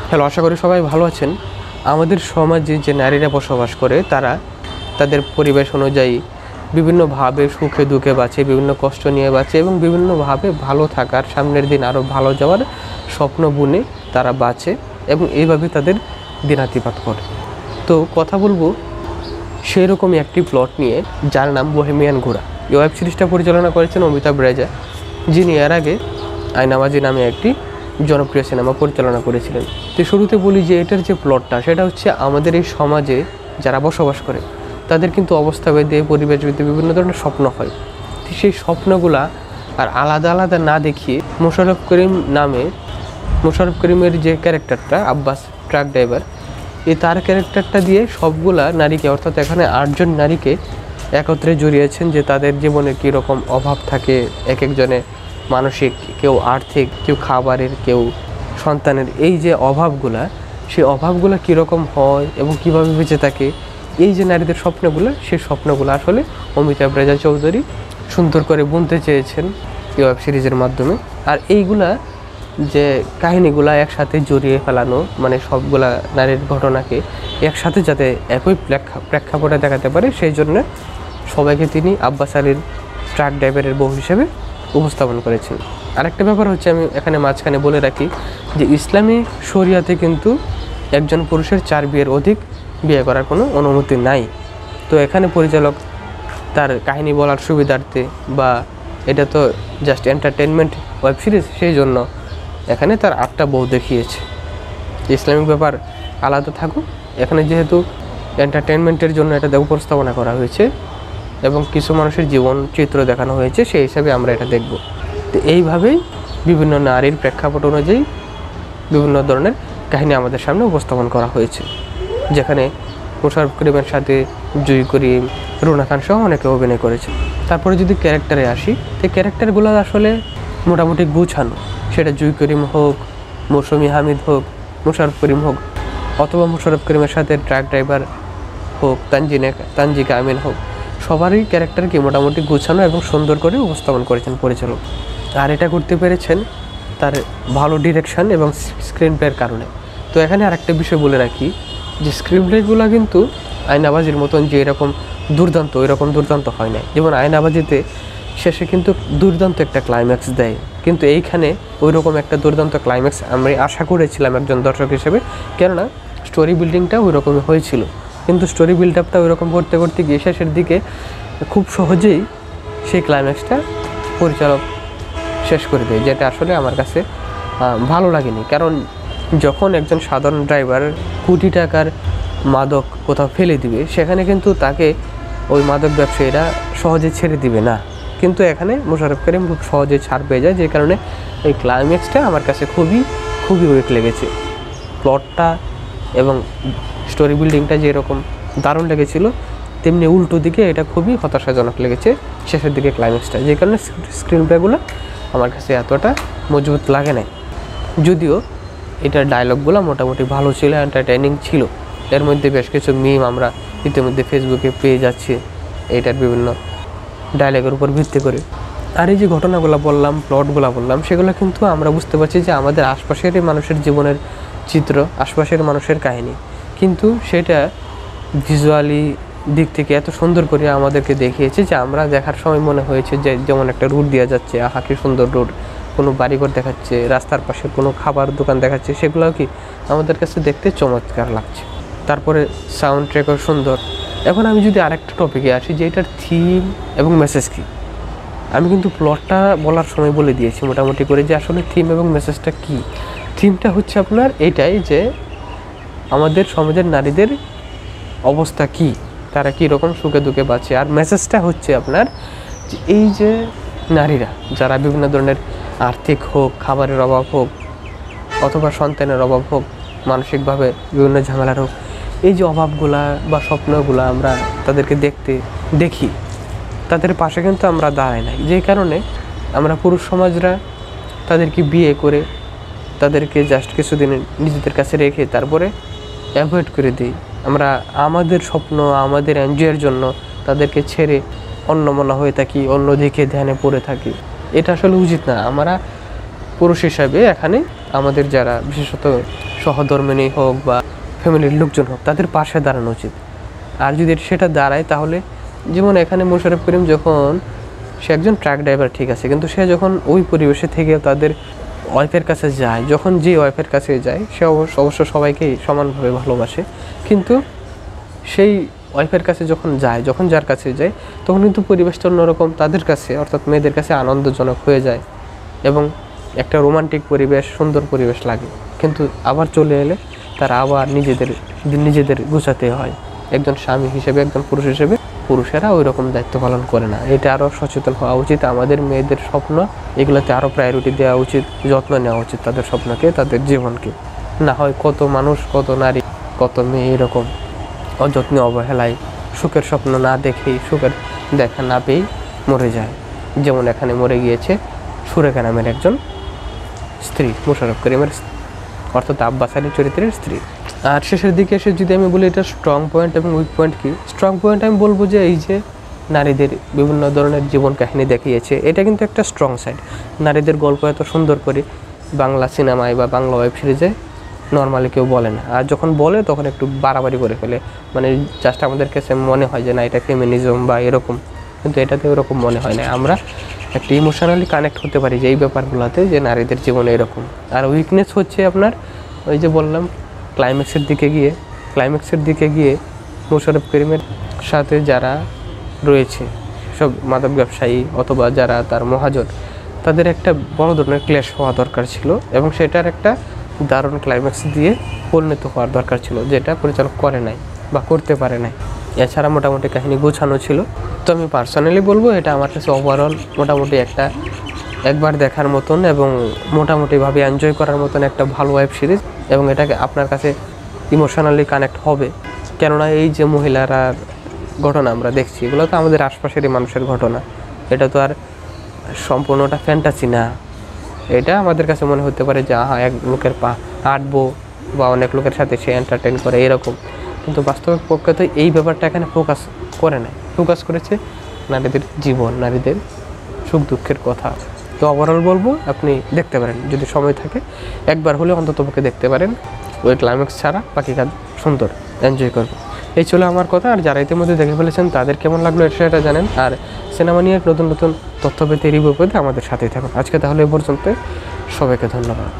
Hello, আশা করি সবাই ভালো আছেন। আমাদের সমাজে যে নারীরা বসবাস করে তারা তাদের পরিবেশ অনুযায়ী বিভিন্নভাবে সুখে দুঃখে বাঁচে, বিভিন্ন কষ্ট নিয়ে বাঁচে এবং বিভিন্নভাবে ভালো থাকার, সামনের দিন আরও ভালো যাওয়ার স্বপ্ন বুনে তারা বাঁচে এবং এইভাবে তাদের দিনাতিপাত করে। তো কথা বলবো সেই রকমই একটি প্লট নিয়ে, যার নাম বোহেমিয়ান ঘোড়া। এই ওয়েব সিরিজটা পরিচালনা করেছেন অমিতাভ রেজা, যিনি এর আগে আয়নাবাজি নামে একটি জনপ্রিয় সিনেমা পরিচালনা করেছিলেন। তো শুরুতে বলি যে এটার যে প্লটটা সেটা হচ্ছে আমাদের এই সমাজে যারা বসবাস করে তাদের কিন্তু অবস্থাভেদে, পরিবেশভেদে বিভিন্ন ধরনের স্বপ্ন হয়। তো সেই স্বপ্নগুলা আর আলাদা আলাদা না দেখিয়ে মোশাররফ করিমের যে ক্যারেক্টারটা আব্বাস ট্রাক ড্রাইভার, তার ক্যারেক্টারটা দিয়ে সবগুলা নারীকে, অর্থাৎ এখানে 8 জন নারীকে একত্রে জড়িয়েছেন যে তাদের জীবনে কীরকম অভাব থাকে, এক একজনে মানসিক, কেউ আর্থিক, কেউ খাবারের, কেউ সন্তানের। এই যে অভাবগুলা, সেই অভাবগুলো কীরকম হয় এবং কীভাবে বেঁচে থাকে, এই যে নারীদের স্বপ্নগুলো, সেই স্বপ্নগুলো আসলে অমিতাভ রেজা চৌধুরী সুন্দর করে বুনতে চেয়েছেন এই ওয়েব সিরিজের মাধ্যমে। আর এইগুলা যে কাহিনিগুলা একসাথে জড়িয়ে ফেলানো, মানে সবগুলা নারীর ঘটনাকে একসাথে যাতে একই প্রেক্ষাপটে দেখাতে পারে, সেই জন্য সবাইকে তিনি আব্বাস আলীর ট্রাক ড্রাইভারের বউ হিসেবে উপস্থাপন করেছেন। আরেকটা ব্যাপার হচ্ছে, আমি এখানে মাঝখানে বলে রাখি যে ইসলামী শরিয়াতে কিন্তু একজন পুরুষের 4 বিয়ের অধিক বিয়ে করার কোনো অনুমতি নাই। তো এখানে পরিচালক তার কাহিনী বলার সুবিধার্থে, বা এটা তো জাস্ট এন্টারটেনমেন্ট ওয়েব সিরিজ, সেই জন্য এখানে তার 8টা বউ দেখিয়েছে। ইসলামিক ব্যাপার আলাদা থাকুক, এখানে যেহেতু এন্টারটেনমেন্টের জন্য এটা উপস্থাপনা করা হয়েছে এবং কিছু মানুষের জীবন চিত্র দেখানো হয়েছে, সেই হিসাবে আমরা এটা দেখব। তো এইভাবেই বিভিন্ন নারীর প্রেক্ষাপট অনুযায়ী বিভিন্ন ধরনের কাহিনী আমাদের সামনে উপস্থাপন করা হয়েছে, যেখানে মোশাররফ করিমের সাথে জুই করিম, রুনা খান সহ অনেকে অভিনয় করেছে। তারপরে যদি ক্যারেক্টারে আসি, তো ক্যারেক্টারগুলো আসলে মোটামুটি গুছানো, সেটা জুই করিম হোক, মৌসুমী হামিদ হোক, মোশাররফ করিম হোক, অথবা মোশাররফ করিমের সাথে ট্রাক ড্রাইভার হোক, তানজিকা আমিন হোক, সবারই ক্যারেক্টারকে মোটামুটি গুছানো এবং সুন্দর করে উপস্থাপন করেছেন পরিচালক। আর এটা করতে পেরেছেন তার ভালো ডিরেকশন এবং স্ক্রিন প্লের কারণে। তো এখানে আরেকটা বিষয় বলে রাখি যে স্ক্রিন প্লেগুলো কিন্তু আয়নাবাজির মতন যে এরকম দুর্দান্ত, ওইরকম দুর্দান্ত হয় না। যেমন আয়নাবাজিতে শেষে কিন্তু দুর্দান্ত একটা ক্লাইম্যাক্স দেয়, কিন্তু এইখানে ওই রকম একটা দুর্দান্ত ক্লাইম্যাক্স আমি আশা করেছিলাম একজন দর্শক হিসেবে, কেননা স্টোরি বিল্ডিংটা ওই রকমই হয়েছিল। কিন্তু স্টোরি বিল্ড আপটা ওই রকম করতে করতে গিয়ে শেষের দিকে খুব সহজেই সেই ক্লাইম্যাক্সটা পরিচালক শেষ করে দেয়, যেটা আসলে আমার কাছে ভালো লাগেনি। কারণ যখন একজন সাধারণ ড্রাইভার কোটি টাকার মাদক কোথাও ফেলে দিবে, সেখানে কিন্তু তাকে ওই মাদক ব্যবসায়ীরা সহজে ছেড়ে দিবে না, কিন্তু এখানে মোশাররফ করিম খুব সহজে ছাড় পেয়ে যায়, যে কারণে এই ক্লাইম্যাক্সটা আমার কাছে খুবই উইক লেগেছে। প্লটটা এবং স্টোরি বিল্ডিংটা যেরকম দারুণ লেগেছিল, তেমনি উল্টো দিকে এটা খুবই হতাশাজনক লেগেছে শেষের দিকে ক্লাইম্যাক্সটা, যে কারণে স্ক্রিন প্লেগুলো আমার কাছে এতটা মজবুত লাগে না। যদিও এটার ডায়লগগুলো মোটামুটি ভালো ছিল, এন্টারটেইনিং ছিল। এর মধ্যে বেশ কিছু মিম আমরা ইতিমধ্যে ফেসবুকে পেয়ে যাচ্ছি এটার বিভিন্ন ডায়লগের উপর ভিত্তি করে। আর এই যে ঘটনাগুলো বললাম, প্লটগুলো বললাম, সেগুলো কিন্তু আমরা বুঝতে পারছি যে আমাদের আশপাশের মানুষের জীবনের চিত্র, আশপাশের মানুষের কাহিনী, কিন্তু সেটা ভিজুয়ালি দিক থেকে এত সুন্দর করে আমাদেরকে দেখিয়েছে যে আমরা দেখার সময় মনে হয়েছে যে যেমন একটা রুট দেওয়া যাচ্ছে, আহা কি সুন্দর রুট, কোনো বাড়িঘর দেখাচ্ছে, রাস্তার পাশে কোনো খাবার দোকান দেখাচ্ছে, সেগুলোও কি আমাদের কাছে দেখতে চমৎকার লাগছে। তারপরে সাউন্ড ট্র্যাকও সুন্দর। এখন আমি যদি আরেকটা টপিকে আসি যে এটার থিম এবং মেসেজ কী, আমি কিন্তু প্লটটা বলার সময় বলে দিয়েছি মোটামুটি করে যে আসলে থিম এবং মেসেজটা কী। থিমটা হচ্ছে আপনার এইটাই যে আমাদের সমাজের নারীদের অবস্থা কী, তারা কীরকম সুখে দুঃখে বাঁচে। আর মেসেজটা হচ্ছে আপনার যে এই যে নারীরা যারা বিভিন্ন ধরনের আর্থিক হোক, খাবারের অভাব হোক, অথবা সন্তানের অভাব হোক, মানসিকভাবে বিভিন্ন ঝামেলার হোক, এই যে অভাবগুলা বা স্বপ্নগুলো আমরা তাদেরকে দেখি, তাদের পাশে কিন্তু আমরা দাঁড়াই নাই, যে কারণে আমরা পুরুষ সমাজরা তাদেরকে বিয়ে করে তাদেরকে জাস্ট কিছুদিন নিজেদের কাছে রেখে তারপরে অ্যাভয়েড করে দিই। আমরা আমাদের স্বপ্ন, আমাদের এনজয়ের জন্য তাদেরকে ছেড়ে অন্যমনা হয়ে থাকি, অন্যদিকে ধ্যানে পড়ে থাকি। এটা আসলে উচিত না। আমরা পুরুষ হিসাবে এখানে আমাদের যারা বিশেষত সহধর্মিণী হোক বা ফ্যামিলির লোকজন হোক তাদের পাশে দাঁড়ানো উচিত। আর যদি সেটা দাঁড়ায় তাহলে যেমন এখানে মোশাররফ করিম যখন সে একজন ট্রাক ড্রাইভার ঠিক আছে, কিন্তু সে যখন ওই পরিবেশে থেকে তাদের ওয়াইফের কাছে যায়, যখন যে ওয়াইফের কাছে যায় সে অবশ্য সবাইকেই সমানভাবে ভালোবাসে, কিন্তু সেই ওয়াইফের কাছে যখন যায়, যখন যার কাছে যায় তখন কিন্তু পরিবেশটা অন্যরকম তাদের কাছে, অর্থাৎ মেয়েদের কাছে আনন্দজনক হয়ে যায় এবং একটা রোমান্টিক পরিবেশ, সুন্দর পরিবেশ লাগে। কিন্তু আবার চলে এলে তারা আবার নিজেদের গুছাতে হয়। একজন স্বামী হিসেবে, একজন পুরুষ হিসেবে পুরুষেরা ওই রকম দায়িত্ব পালন করে না। এটা আরও সচেতন হওয়া উচিত। আমাদের মেয়েদের স্বপ্ন এগুলোতে আরও প্রায়োরিটি দেওয়া উচিত, যত্ন নেওয়া উচিত তাদের স্বপ্নকে, তাদের জীবনকে। না হয় কত মানুষ, কত নারী, কত মেয়ে এরকম অযত্নে অবহেলায় সুখের স্বপ্ন না দেখেই, সুখের দেখা না পেয়েই মরে যায়। যেমন এখানে মরে গিয়েছে সুরেখা নামের একজন স্ত্রী, মোশাররফ করিমের অর্থাৎ আব্বাস আলীর চরিত্রের স্ত্রী। আর শেষের দিকে এসে যদি আমি বলি এটা স্ট্রং পয়েন্ট এবং উইক পয়েন্ট কি, স্ট্রং পয়েন্ট আমি বলবো যে এই যে নারীদের বিভিন্ন ধরনের জীবন কাহিনী দেখিয়েছে, এটা কিন্তু একটা স্ট্রং সাইড। নারীদের গল্প এত সুন্দর করে বাংলা সিনেমায় বা বাংলা ওয়েব সিরিজে নর্মালি কেউ বলে না, আর যখন বলে তখন একটু বাড়াবাড়ি করে ফেলে, মানে জাস্ট আমাদের কাছে মনে হয় যে না এটা ফেমিনিজম বা এরকম, কিন্তু এটাতে ওরকম মনে হয় না। আমরা একটা ইমোশনালি কানেক্ট হতে পারি যে এই ব্যাপারগুলোতে, যে নারীদের জীবনে এরকম। আর উইকনেস হচ্ছে আপনার ওই যে বললাম ক্লাইম্যাক্সের দিকে গিয়ে মোশাররফ করিমের সাথে যারা রয়েছে সব মাদক ব্যবসায়ী অথবা যারা তার মহাজন, তাদের একটা বড় ধরনের ক্লেশ হওয়া দরকার ছিল এবং সেটার একটা দারুণ ক্লাইম্যাক্স দিয়ে পরিণত হওয়ার দরকার ছিল, যেটা পরিচালক করে নাই বা করতে পারে নাই। এছাড়া মোটামুটি কাহিনী গোছানো ছিল। তো আমি পার্সোনালি বলবো এটা আমার কাছে ওভারঅল মোটামুটি একবার দেখার মতন এবং মোটামুটিভাবে এনজয় করার মতন একটা ভালো ওয়েব সিরিজ, এবং এটাকে আপনার কাছে ইমোশনালি কানেক্ট হবে। কেননা এই যে মহিলারা ঘটনা আমরা দেখছি, এগুলো তো আমাদের আশপাশেরই মানুষের ঘটনা, এটা তো আর সম্পূর্ণটা ফ্যান্টাসি না। এটা আমাদের কাছে মনে হতে পারে যে এক লোকের পা আটবো বা অনেক লোকের সাথে সে এন্টারটেইন করে এরকম, কিন্তু বাস্তবিক পক্ষে তো এই ব্যাপারটা এখানে ফোকাস করে নাই, ফোকাস করেছে নারীদের জীবন, নারীদের সুখ দুঃখের কথা। তো ওভারঅল বলবো আপনি দেখতে পারেন, যদি সময় থাকে একবার হলে অন্ততপক্ষে দেখতে পারেন। ওই ক্লাইম্যাক্স ছাড়া বাকি কাজ সুন্দর, এনজয় করবে। এই ছিল আমার কথা। আর যারা ইতিমধ্যে দেখে ফেলেছেন তাদের কেমন লাগলো সেটা জানেন। আর সিনেমা নিয়ে নতুন নতুন তথ্য পেতে রিভিউ পেতে আমাদের সাথেই থাকুন। আজকে তাহলে এ পর্যন্ত, সবাইকে ধন্যবাদ।